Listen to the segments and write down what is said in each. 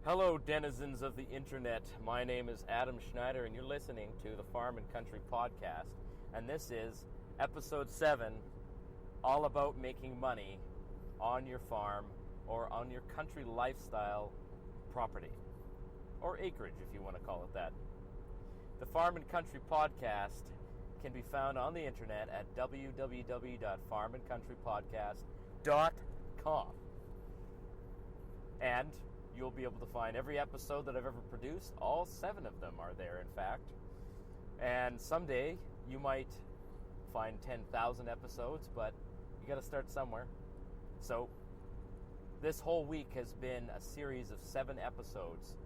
Hello, denizens of the internet. My name is Adam Schneider, and you're listening to the Farm and Country Podcast. And this is episode 7, all about making money on your farm or on your country lifestyle property, or acreage, if you want to call it that. The Farm and Country Podcast can be found on the internet at www.farmandcountrypodcast.com. And you'll be able to find every episode that I've ever produced. All 7 of them are there, in fact. And someday you might find 10,000 episodes, but you got to start somewhere. So this whole week has been a series of 7 episodes.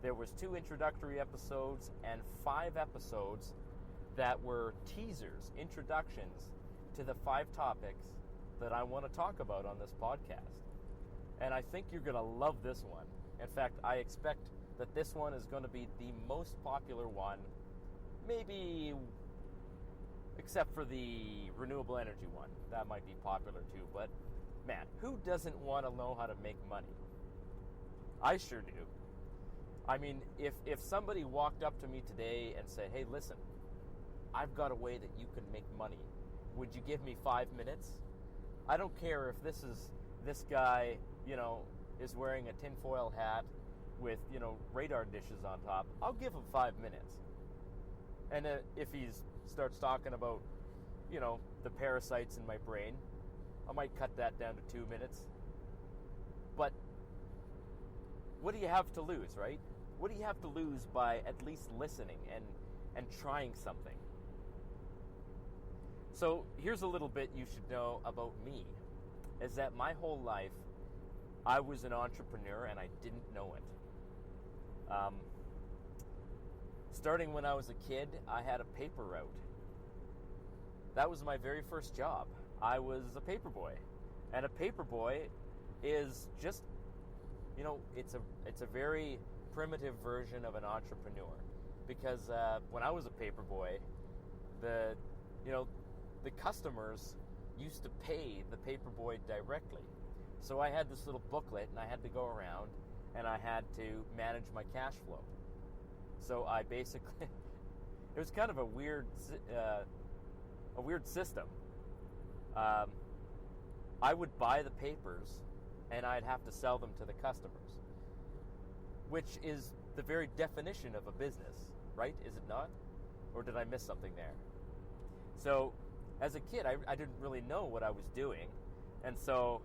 There was 2 introductory episodes and 5 episodes that were teasers, introductions to the 5 topics that I want to talk about on this podcast. And I think you're going to love this one. In fact, I expect that this one is going to be the most popular one, maybe except for the renewable energy one. That might be popular too, but man, who doesn't want to know how to make money? I sure do. I mean, if somebody walked up to me today and said, hey, listen, I've got a way that you can make money. Would you give me 5 minutes? I don't care if this guy, is wearing a tinfoil hat with, radar dishes on top. I'll give him 5 minutes. And if he starts talking about, the parasites in my brain, I might cut that down to 2 minutes. But what do you have to lose, right? What do you have to lose by at least listening and trying something? So here's a little bit you should know about me, is that my whole life I was an entrepreneur and I didn't know it. Starting when I was a kid, I had a paper route. That was my very first job. I was a paper boy. And a paper boy is just, it's a very primitive version of an entrepreneur. Because when I was a paper boy, the customers used to pay the paper boy directly. So I had this little booklet, and I had to go around, and I had to manage my cash flow. So I basically, it was kind of a weird system. I would buy the papers, and I'd have to sell them to the customers, which is the very definition of a business, right? Is it not? Or did I miss something there? So as a kid, I didn't really know what I was doing, and so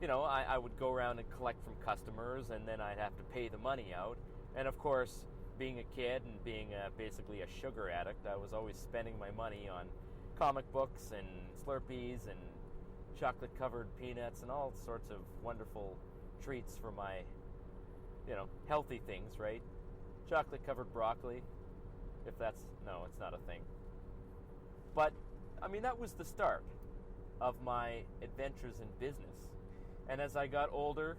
I would go around and collect from customers, and then I'd have to pay the money out. And of course, being a kid and being basically a sugar addict, I was always spending my money on comic books and Slurpees and chocolate-covered peanuts and all sorts of wonderful treats for my, healthy things, right? Chocolate-covered broccoli, no, it's not a thing. But, that was the start of my adventures in business. And as I got older,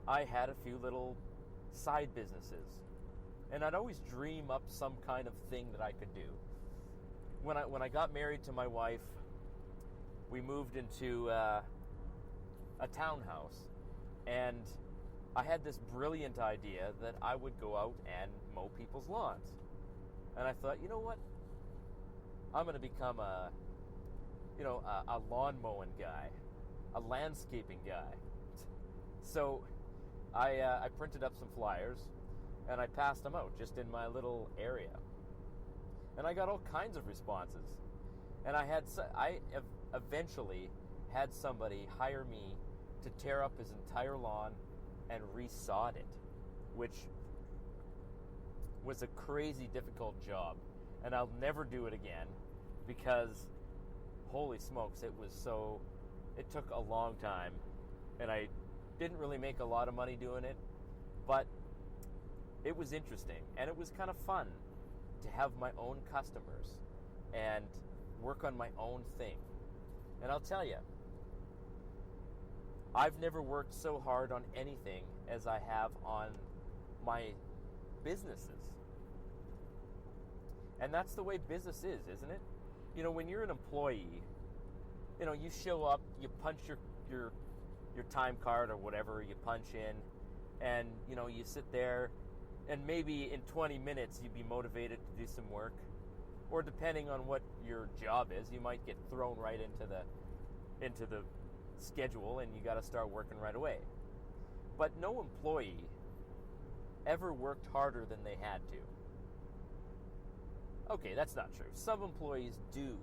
I had a few little side businesses. And I'd always dream up some kind of thing that I could do. When I got married to my wife, we moved into a townhouse. And I had this brilliant idea that I would go out and mow people's lawns. And I thought, you know what? I'm going to become a lawn mowing guy. A landscaping guy. So I printed up some flyers and I passed them out just in my little area. And I got all kinds of responses. And I eventually had somebody hire me to tear up his entire lawn and resod it, which was a crazy difficult job. And I'll never do it again because, holy smokes, it took a long time, and I didn't really make a lot of money doing it, but it was interesting, and it was kind of fun to have my own customers and work on my own thing. And I'll tell you, I've never worked so hard on anything as I have on my businesses. And that's the way business is, isn't it? When you're an employee, you show up, you punch your time card or whatever, you punch in, and you sit there, and maybe in 20 minutes you'd be motivated to do some work, or depending on what your job is, you might get thrown right into the schedule, and you got to start working right away. But no employee ever worked harder than they had to. Okay, that's not true. Some employees do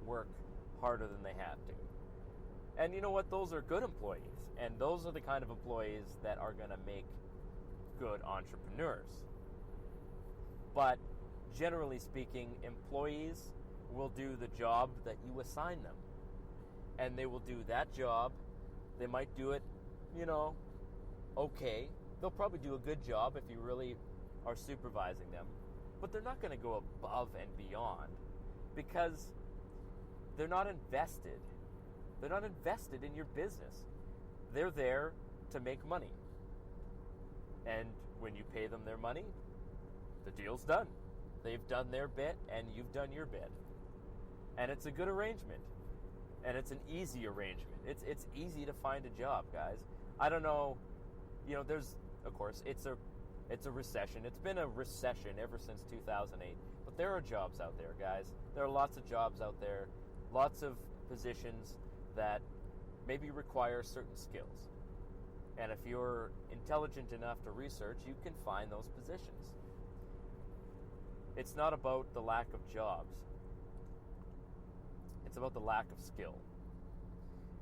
work harder than they have to. And you know what? Those are good employees. And those are the kind of employees that are going to make good entrepreneurs. But generally speaking, employees will do the job that you assign them. And they will do that job. They might do it, okay. They'll probably do a good job if you really are supervising them. But they're not going to go above and beyond because they're not invested. They're not invested in your business. They're there to make money. And when you pay them their money, the deal's done. They've done their bit and you've done your bit. And it's a good arrangement. And it's an easy arrangement. It's easy to find a job, guys. I don't know, there's, of course, it's a recession. It's been a recession ever since 2008. But there are jobs out there, guys. There are lots of jobs out there, lots of positions that maybe require certain skills. And if you're intelligent enough to research, you can find those positions. It's not about the lack of jobs. It's about the lack of skill.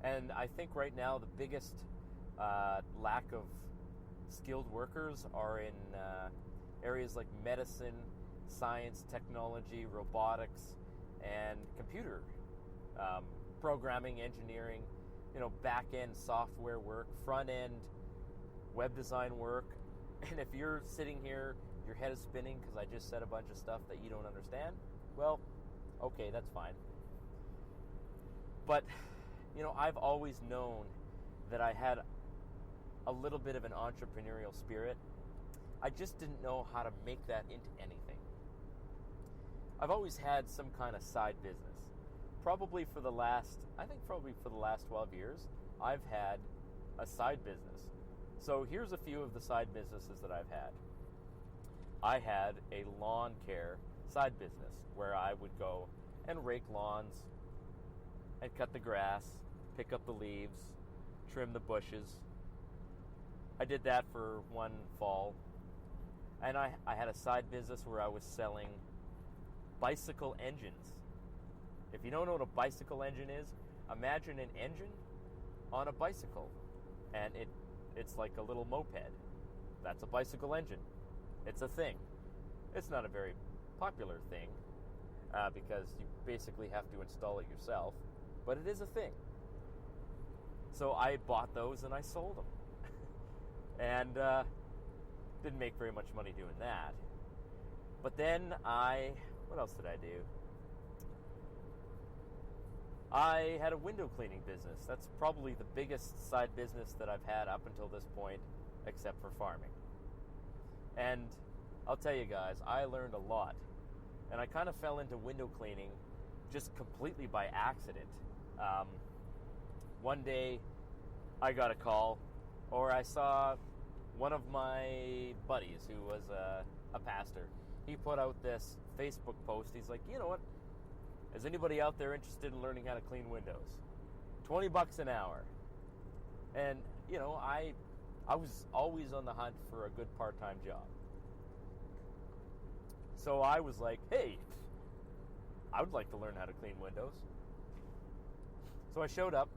And I think right now the biggest lack of skilled workers are in areas like medicine, science, technology, robotics, and computer programming, engineering, back-end software work, front-end web design work. And if you're sitting here, your head is spinning because I just said a bunch of stuff that you don't understand, well, okay, that's fine. But, I've always known that I had a little bit of an entrepreneurial spirit. I just didn't know how to make that into anything. I've always had some kind of side business. Probably for the last 12 years, I've had a side business. So here's a few of the side businesses that I've had. I had a lawn care side business where I would go and rake lawns and cut the grass, pick up the leaves, trim the bushes. I did that for one fall. And I had a side business where I was selling bicycle engines. If you don't know what a bicycle engine is, imagine an engine on a bicycle. And it's like a little moped. That's a bicycle engine. It's a thing. It's not a very popular thing because you basically have to install it yourself. But it is a thing. So I bought those and I sold them. And didn't make very much money doing that. But then what else did I do? I had a window cleaning business. That's probably the biggest side business that I've had up until this point, except for farming. And I'll tell you guys, I learned a lot. And I kind of fell into window cleaning just completely by accident. One day I got a call, or I saw one of my buddies who was a pastor. He put out this Facebook post. He's like, you know what? Is anybody out there interested in learning how to clean windows? $20 an hour. And, I was always on the hunt for a good part-time job. So I was like, hey, I would like to learn how to clean windows. So I showed up,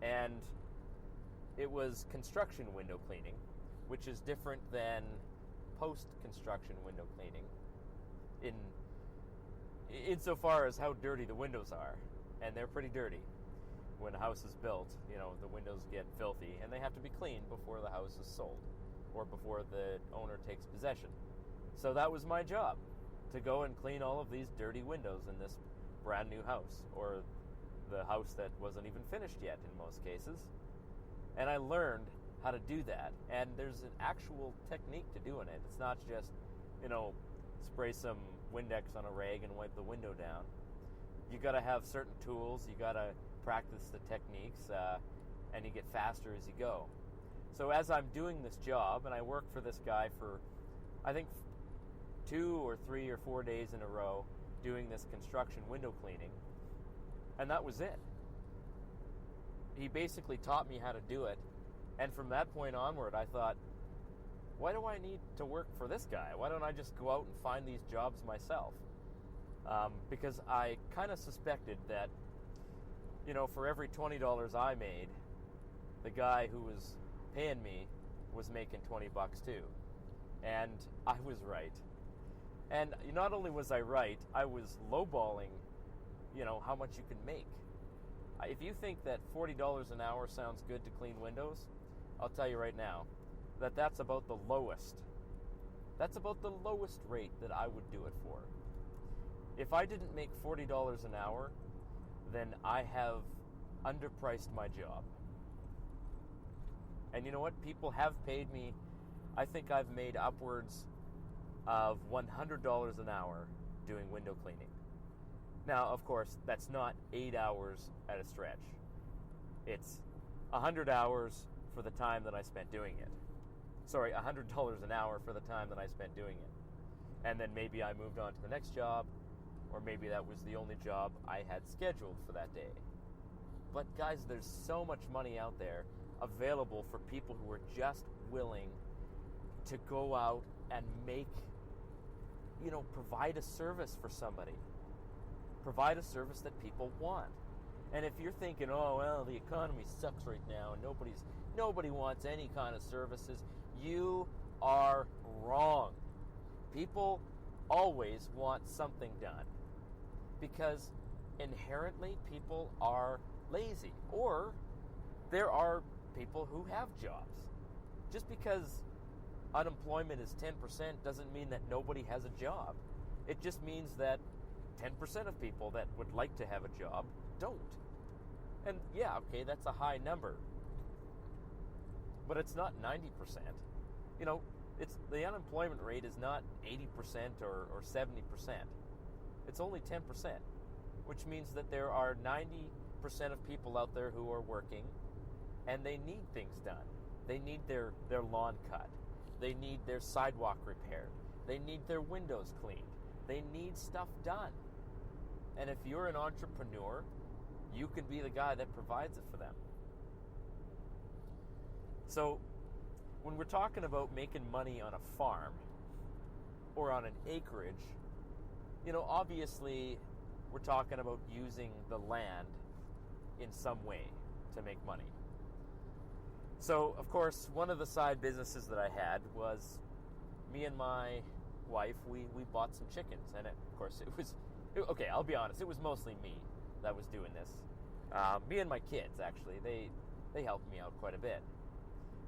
and it was construction window cleaning, which is different than post-construction window cleaning insofar as how dirty the windows are. And they're pretty dirty. When a house is built, the windows get filthy, and they have to be cleaned before the house is sold or before the owner takes possession. So that was my job, to go and clean all of these dirty windows in this brand new house, or the house that wasn't even finished yet in most cases. And I learned how to do that, and there's an actual technique to doing it. It's not just, spray some Windex on a rag and wipe the window down. You got to have certain tools, you got to practice the techniques, and you get faster as you go. So as I'm doing this job, and I work for this guy for, I think, 2 or 3 or 4 days in a row doing this construction window cleaning, and that was it. He basically taught me how to do it, and from that point onward, I thought, why do I need to work for this guy? Why don't I just go out and find these jobs myself? Because I kind of suspected that, for every $20 I made, the guy who was paying me was making $20 too. And I was right. And not only was I right, I was lowballing, how much you can make. If you think that $40 an hour sounds good to clean windows, I'll tell you right now that that's about the lowest. That's about the lowest rate that I would do it for. If I didn't make $40 an hour, then I have underpriced my job. And you know what? People have paid me. I think I've made upwards of $100 an hour doing window cleaning. Now, of course, that's not 8 hours at a stretch. It's 100 hours for the time that I spent doing it. Sorry, $100 an hour for the time that I spent doing it. And then maybe I moved on to the next job, or maybe that was the only job I had scheduled for that day. But guys, there's so much money out there available for people who are just willing to go out and make, provide a service for somebody. Provide a service that people want. And if you're thinking, oh, well, the economy sucks right now and nobody wants any kind of services, you are wrong. People always want something done because inherently people are lazy, or there are people who have jobs. Just because unemployment is 10% doesn't mean that nobody has a job. It just means that 10% of people that would like to have a job don't. And yeah, okay, that's a high number. But it's not 90%. The unemployment rate is not 80% or 70%. It's only 10%, which means that there are 90% of people out there who are working and they need things done. They need their lawn cut. They need their sidewalk repaired. They need their windows cleaned. They need stuff done. And if you're an entrepreneur, you can be the guy that provides it for them. So when we're talking about making money on a farm or on an acreage, obviously we're talking about using the land in some way to make money. So, of course, one of the side businesses that I had was me and my wife, we bought some chickens. And of course, okay, I'll be honest, it was mostly me that was doing this. Me and my kids, actually, they helped me out quite a bit.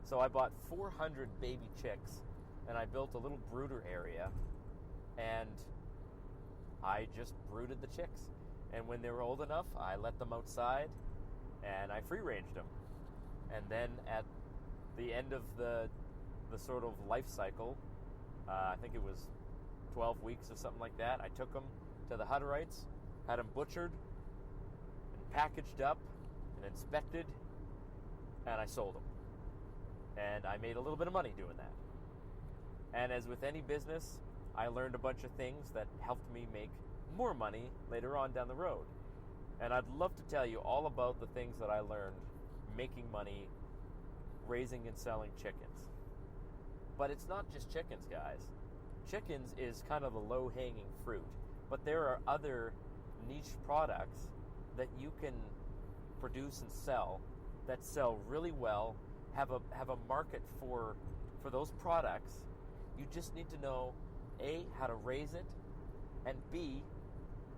So I bought 400 baby chicks, and I built a little brooder area, and I just brooded the chicks. And when they were old enough, I let them outside, and I free-ranged them. And then at the end of the sort of life cycle, I think it was 12 weeks or something like that, I took them to the Hutterites, had them butchered, and packaged up, and inspected, and I sold them. And I made a little bit of money doing that. And as with any business, I learned a bunch of things that helped me make more money later on down the road. And I'd love to tell you all about the things that I learned making money, raising and selling chickens. But it's not just chickens, guys. Chickens is kind of the low-hanging fruit. But there are other niche products that you can produce and sell that sell really well, have a market for those products. You just need to know, A, how to raise it, and B,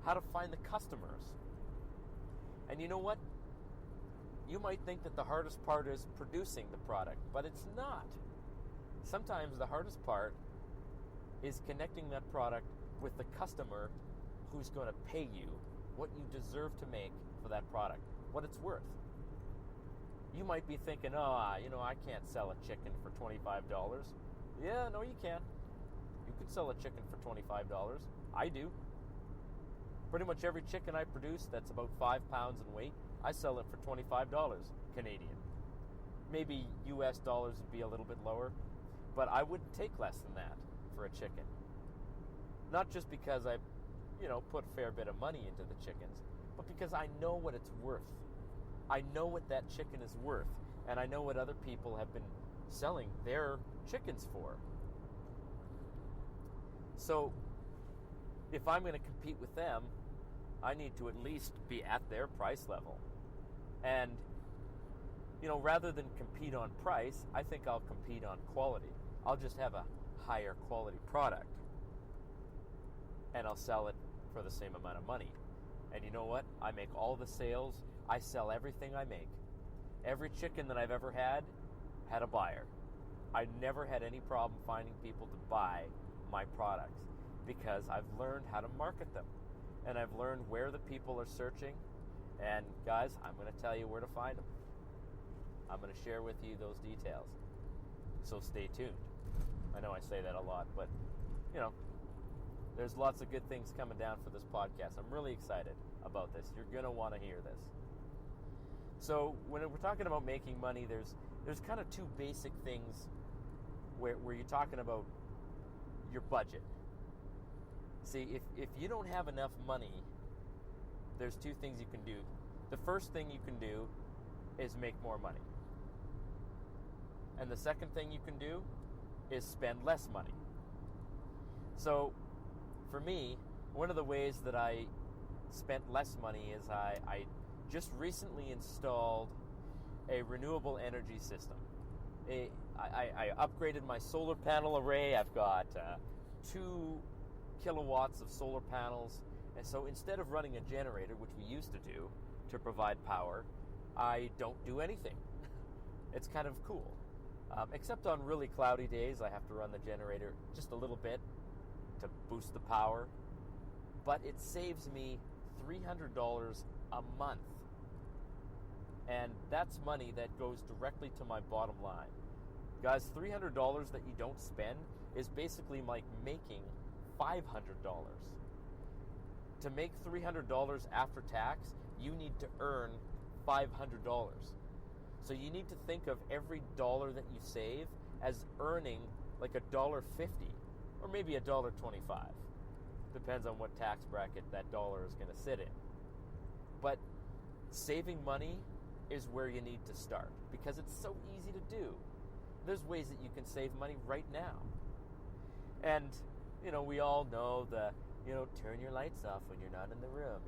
how to find the customers. And you know what? You might think that the hardest part is producing the product, but it's not. Sometimes the hardest part is connecting that product with the customer who's going to pay you what you deserve to make for that product, what it's worth. You might be thinking, I can't sell a chicken for $25. Yeah, no, you can. You could sell a chicken for $25. I do. Pretty much every chicken I produce that's about 5 pounds in weight, I sell it for $25 Canadian. maybe US dollars would be a little bit lower, but I wouldn't take less than that for a chicken. Not just because I, put a fair bit of money into the chickens, but because I know what it's worth. I know what that chicken is worth, and I know what other people have been selling their chickens for. So, if I'm going to compete with them, I need to at least be at their price level. And, rather than compete on price, I think I'll compete on quality. I'll just have a higher quality product, and I'll sell it for the same amount of money. And you know what? I make all the sales. I sell everything I make. Every chicken that I've ever had a buyer. I never had any problem finding people to buy my products because I've learned how to market them. And I've learned where the people are searching. And guys, I'm going to tell you where to find them. I'm going to share with you those details. So stay tuned. I know I say that a lot, but, there's lots of good things coming down for this podcast. I'm really excited about this. You're going to want to hear this. So when we're talking about making money, there's kind of two basic things where you're talking about your budget. See, if you don't have enough money, there's two things you can do. The first thing you can do is make more money. And the second thing you can do is spend less money. So for me, one of the ways that I spent less money is I just recently installed a renewable energy system. I upgraded my solar panel array. I've got 2 kilowatts of solar panels. And so instead of running a generator, which we used to do to provide power, I don't do anything. It's kind of cool. Except on really cloudy days, I have to run the generator just a little bit to boost the power. But it saves me $300 a month. And that's money that goes directly to my bottom line. Guys, $300 that you don't spend is basically like making $500. To make $300 after tax, you need to earn $500. So you need to think of every dollar that you save as earning like $1.50 or maybe $1.25. Depends on what tax bracket that dollar is going to sit in. But saving money is where you need to start because it's so easy to do. There's ways that you can save money right now. And, we all know turn your lights off when you're not in the room,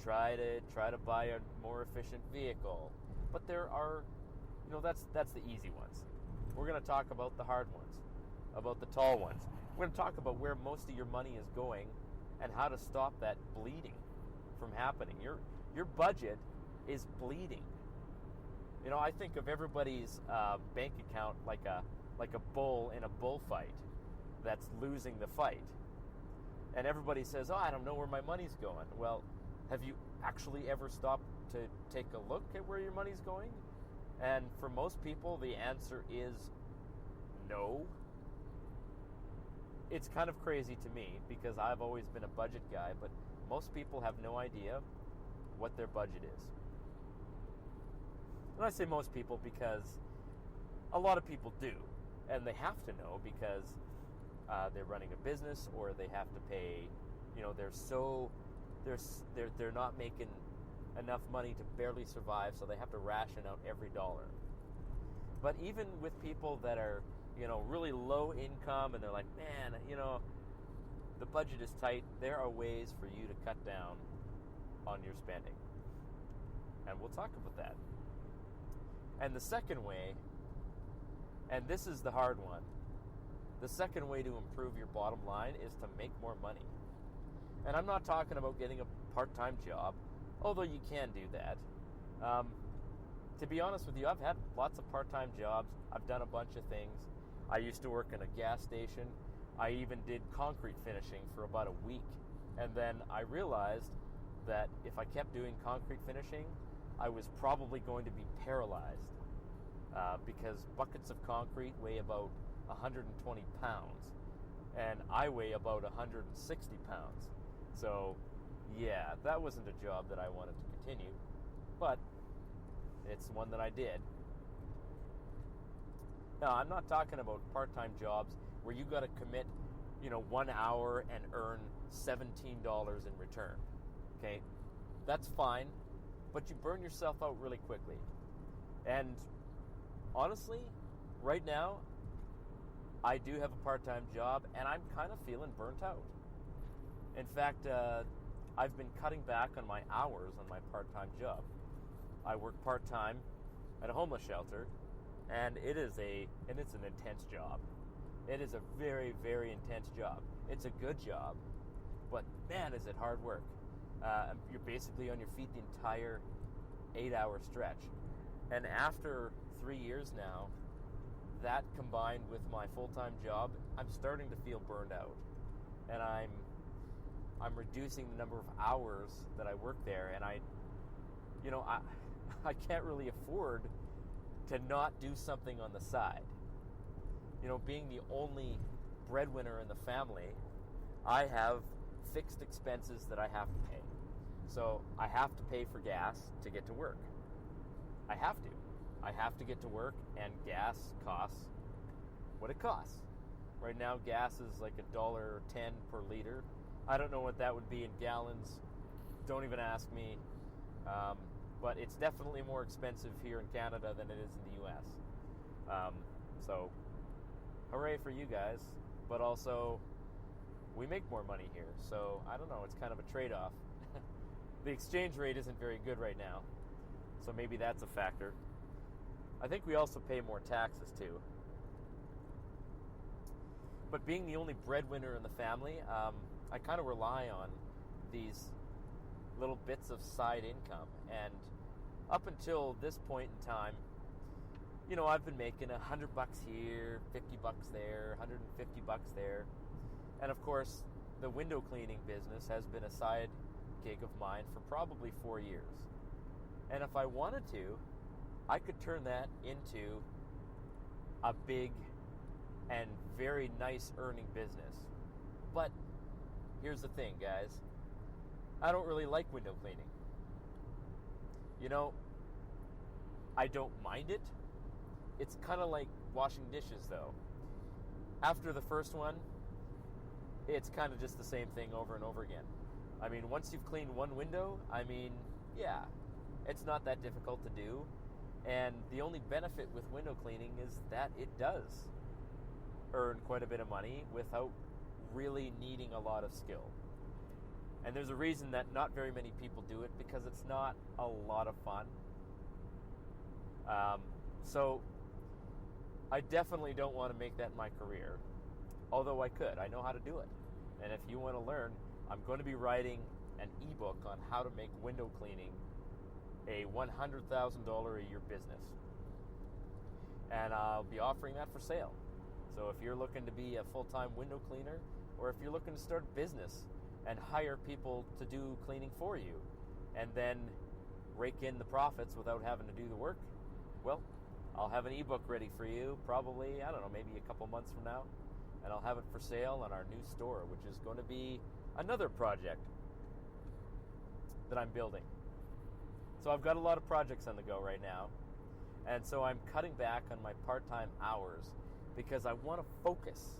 try to buy a more efficient vehicle. But there are, that's the easy ones. We're going to talk about the hard ones, about the tall ones. We're going to talk about where most of your money is going and how to stop that bleeding from happening. Your budget is bleeding. I think of everybody's bank account like a bull in a bullfight that's losing the fight. And everybody says, I don't know where my money's going. Well, have you actually ever stopped to take a look at where your money's going? And for most people, the answer is no. It's kind of crazy to me because I've always been a budget guy, but most people have no idea what their budget is. And I say most people because a lot of people do, and they have to know because they're running a business or they have to pay. They're not making enough money to barely survive, so they have to ration out every dollar. But even with people that are really low income and they're like, man, the budget is tight, there are ways for you to cut down on your spending. And we'll talk about that. And the second way, and this is the hard one, the second way to improve your bottom line is to make more money. And I'm not talking about getting a part-time job, although you can do that. To be honest with you, I've had lots of part-time jobs. I've done a bunch of things. I used to work in a gas station. I even did concrete finishing for about a week. And then I realized that if I kept doing concrete finishing, I was probably going to be paralyzed because buckets of concrete weigh about 120 pounds, and I weigh about 160 pounds. So, yeah, that wasn't a job that I wanted to continue. But, It's one that I did. Now, I'm not talking about part-time jobs where you got to commit, 1 hour and earn $17 in return. Okay? That's fine, but you burn yourself out really quickly. And honestly, right now, I do have a part-time job, and I'm kind of feeling burnt out. In fact, I've been cutting back on my hours on my part-time job. I work part-time at a homeless shelter, and it's an intense job. It is a very, very intense job. It's a good job, but man, is it hard work. You're basically on your feet the entire 8-hour stretch. And after 3 years now, that combined with my full-time job, I'm starting to feel burned out. And I'm reducing the number of hours that I work there, and I can't really afford to not do something on the side. Being the only breadwinner in the family, I have fixed expenses that I have to pay. So I have to pay for gas to get to work. I have to get to work, and gas costs what it costs. Right now, gas is like $1.10 per liter. I don't know what that would be in gallons. Don't even ask me. But it's definitely more expensive here in Canada than it is in the U.S. So, hooray for you guys. But also, we make more money here. So, I don't know. It's kind of a trade-off. The exchange rate isn't very good right now. So maybe that's a factor. I think we also pay more taxes too. But being the only breadwinner in the family, I kind of rely on these little bits of side income. And up until this point in time, I've been making $100 here, $50 there, $150 there. And of course, the window cleaning business has been a side gig of mine for probably 4 years. And if I wanted to, I could turn that into a big and very nice earning business. But here's the thing, guys. I don't really like window cleaning. I don't mind it. It's kind of like washing dishes, though. After the first one, it's kind of just the same thing over and over again. I mean, once you've cleaned one window, yeah, it's not that difficult to do. And the only benefit with window cleaning is that it does earn quite a bit of money without really needing a lot of skill. And there's a reason that not very many people do it, because it's not a lot of fun. So I definitely don't want to make that my career, although I could. I know how to do it. And if you want to learn, I'm going to be writing an ebook on how to make window cleaning a $100,000 a year business. And I'll be offering that for sale. So if you're looking to be a full-time window cleaner, or if you're looking to start a business and hire people to do cleaning for you, and then rake in the profits without having to do the work, well, I'll have an ebook ready for you probably, maybe a couple months from now. And I'll have it for sale on our new store, which is going to be another project that I'm building. So I've got a lot of projects on the go right now. And so I'm cutting back on my part-time hours because I want to focus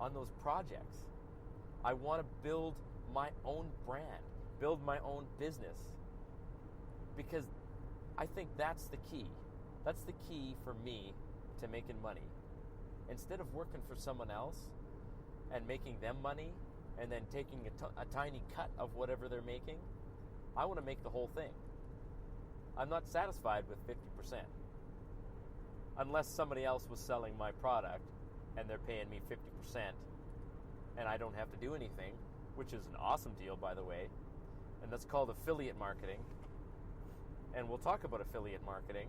on those projects. I want to build my own brand, build my own business, because I think that's the key. That's the key for me to making money. Instead of working for someone else and making them money and then taking a tiny cut of whatever they're making, I want to make the whole thing. I'm not satisfied with 50%. Unless somebody else was selling my product and they're paying me 50% and I don't have to do anything, which is an awesome deal, by the way. And that's called affiliate marketing. And we'll talk about affiliate marketing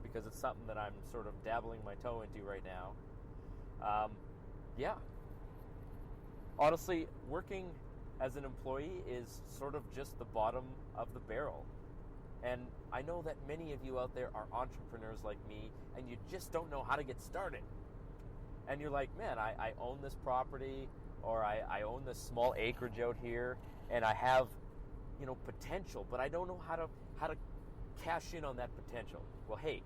because it's something that I'm sort of dabbling my toe into right now. Yeah. Honestly, working as an employee is sort of just the bottom of the barrel. And I know that many of you out there are entrepreneurs like me, and you just don't know how to get started. And you're like, man, I own this property, or I own this small acreage out here, and I have, potential, but I don't know how to cash in on that potential. Well, hey,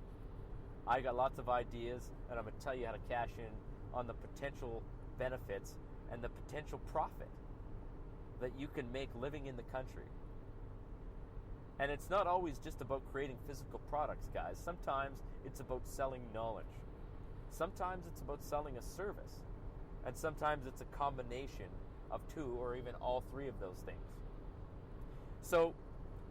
I got lots of ideas, and I'm going to tell you how to cash in on the potential benefits and the potential profit that you can make living in the country. And it's not always just about creating physical products, guys. Sometimes it's about selling knowledge. Sometimes it's about selling a service. And sometimes it's a combination of two or even all three of those things. So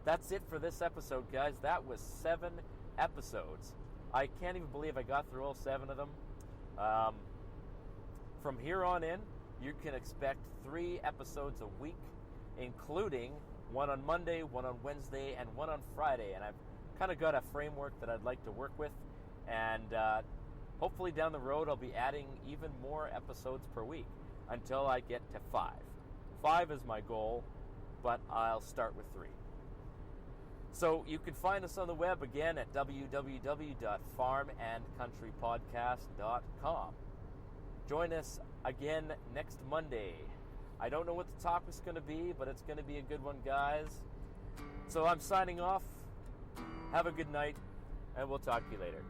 that's it for this episode, guys. That was 7 episodes. I can't even believe I got through all 7 of them. From here on in, you can expect 3 episodes a week, including one on Monday, one on Wednesday, and one on Friday. And I've kind of got a framework that I'd like to work with. And hopefully down the road, I'll be adding even more episodes per week until I get to 5. 5 is my goal, but I'll start with 3. So you can find us on the web again at www.farmandcountrypodcast.com. Join us again next Monday. I don't know what the topic's going to be, but it's going to be a good one, guys. So I'm signing off. Have a good night, and we'll talk to you later.